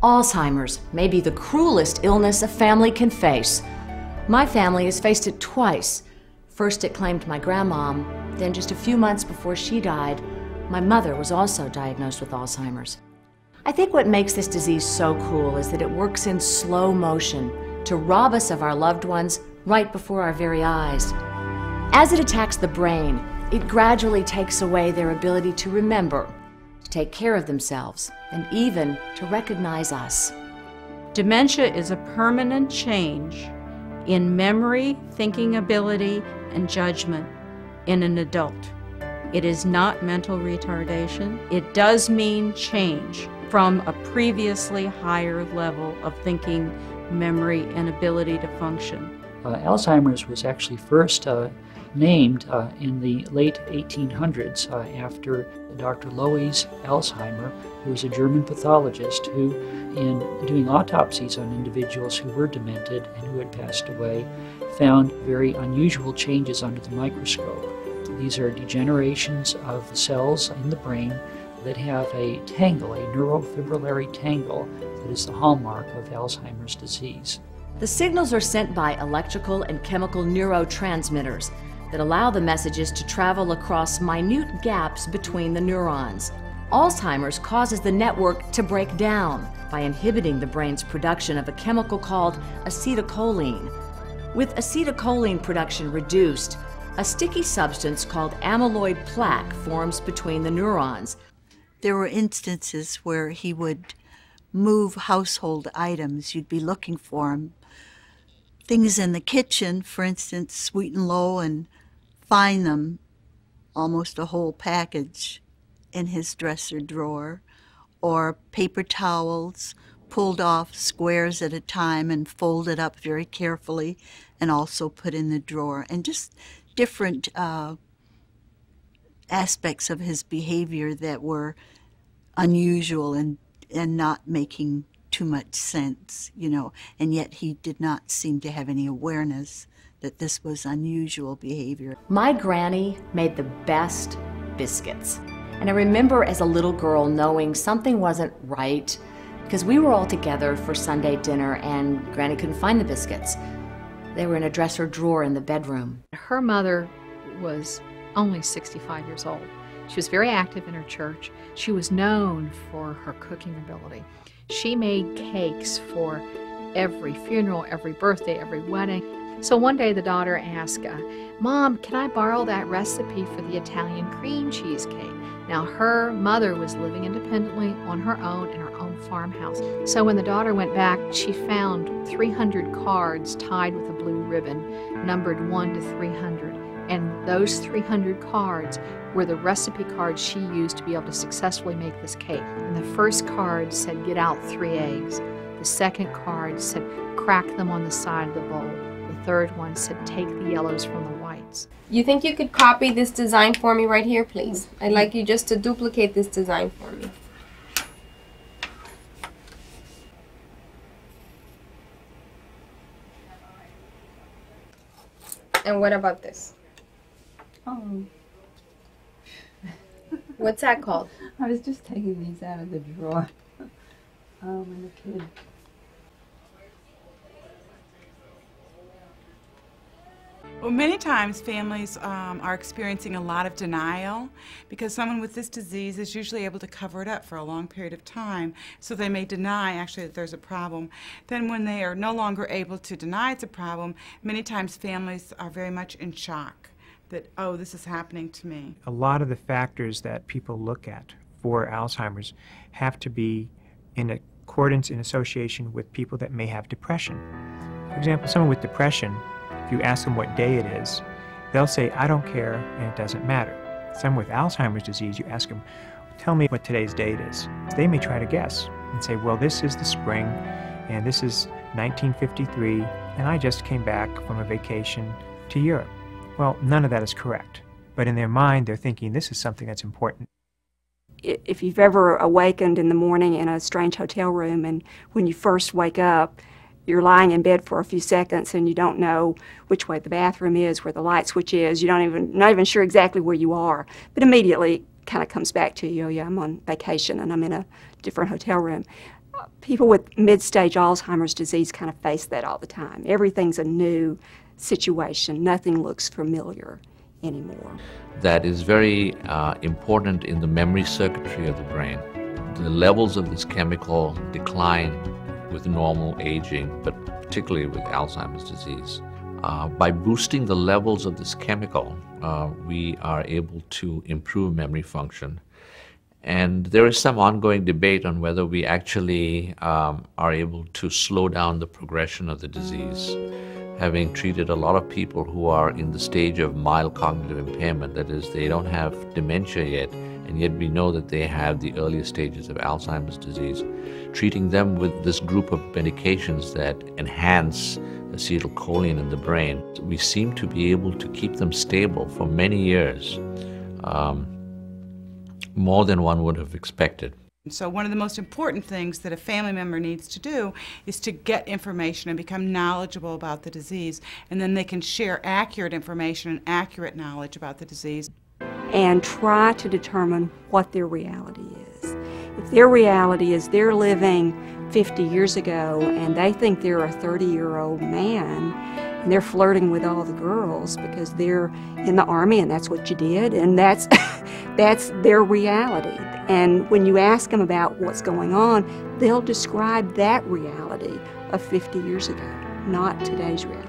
Alzheimer's may be the cruelest illness a family can face. My family has faced it twice. First it claimed my grandmom, then just a few months before she died, my mother was also diagnosed with Alzheimer's. I think what makes this disease so cruel is that it works in slow motion to rob us of our loved ones right before our very eyes. As it attacks the brain, it gradually takes away their ability to remember, to take care of themselves, and even to recognize us. Dementia is a permanent change in memory, thinking ability, and judgment in an adult. It is not mental retardation. It does mean change from a previously higher level of thinking, memory, and ability to function. Alzheimer's was actually first named in the late 1800s after Dr. Lois Alzheimer, who was a German pathologist who, in doing autopsies on individuals who were demented and who had passed away, found very unusual changes under the microscope. These are degenerations of the cells in the brain that have a tangle, a neurofibrillary tangle, that is the hallmark of Alzheimer's disease. The signals are sent by electrical and chemical neurotransmitters that allow the messages to travel across minute gaps between the neurons. Alzheimer's causes the network to break down by inhibiting the brain's production of a chemical called acetylcholine. With acetylcholine production reduced, a sticky substance called amyloid plaque forms between the neurons. There were instances where he would move household items. You'd be looking for him. Things in the kitchen, for instance, sweet and low, and find them, almost a whole package, in his dresser drawer, or paper towels pulled off squares at a time and folded up very carefully and also put in the drawer, and just different aspects of his behavior that were unusual and not making too much sense, you know, and yet he did not seem to have any awareness that this was unusual behavior. My granny made the best biscuits. And I remember as a little girl knowing something wasn't right because we were all together for Sunday dinner and Granny couldn't find the biscuits. They were in a dresser drawer in the bedroom. Her mother was only 65 years old. She was very active in her church. She was known for her cooking ability. She made cakes for every funeral, every birthday, every wedding. So one day the daughter asked, "Mom, can I borrow that recipe for the Italian cream cheesecake?" Now her mother was living independently on her own in her own farmhouse. So when the daughter went back, she found 300 cards tied with a blue ribbon, numbered 1 to 300. And those 300 cards were the recipe cards she used to be able to successfully make this cake. And the first card said, "Get out 3 eggs." The second card said, "Crack them on the side of the bowl." The third one said, "Take the yellows from the whites." You think you could copy this design for me right here, please? I'd like you just to duplicate this design for me. And what about this? Oh. What's that called? I was just taking these out of the drawer when a kid. Well, many times families are experiencing a lot of denial because someone with this disease is usually able to cover it up for a long period of time, so they may deny actually that there's a problem. Then when they are no longer able to deny it's a problem, many times families are very much in shock that, oh, this is happening to me. A lot of the factors that people look at for Alzheimer's have to be in accordance, in association with people that may have depression. For example, someone with depression, if you ask them what day it is, they'll say, "I don't care," and it doesn't matter. Someone with Alzheimer's disease, you ask them, "Tell me what today's date is." They may try to guess and say, "Well, this is the spring, and this is 1953, and I just came back from a vacation to Europe." Well, none of that is correct. But in their mind, they're thinking this is something that's important. If you've ever awakened in the morning in a strange hotel room, and when you first wake up, you're lying in bed for a few seconds and you don't know which way the bathroom is, where the light switch is, not even sure exactly where you are, but immediately it kind of comes back to you, "Oh yeah, I'm on vacation and I'm in a different hotel room." People with mid-stage Alzheimer's disease kind of face that all the time. Everything's a new situation. Nothing looks familiar anymore. That is very important in the memory circuitry of the brain. The levels of this chemical decline with normal aging, but particularly with Alzheimer's disease. By boosting the levels of this chemical, we are able to improve memory function. And there is some ongoing debate on whether we actually are able to slow down the progression of the disease. Having treated a lot of people who are in the stage of mild cognitive impairment, that is, they don't have dementia yet, and yet we know that they have the earliest stages of Alzheimer's disease. Treating them with this group of medications that enhance acetylcholine in the brain, we seem to be able to keep them stable for many years. More than one would have expected. So one of the most important things that a family member needs to do is to get information and become knowledgeable about the disease, and then they can share accurate information and accurate knowledge about the disease. And try to determine what their reality is. If their reality is they're living 50 years ago and they think they're a 30-year-old man, and they're flirting with all the girls because they're in the Army and that's what you did, and that's their reality. And when you ask them about what's going on, they'll describe that reality of 50 years ago, not today's reality.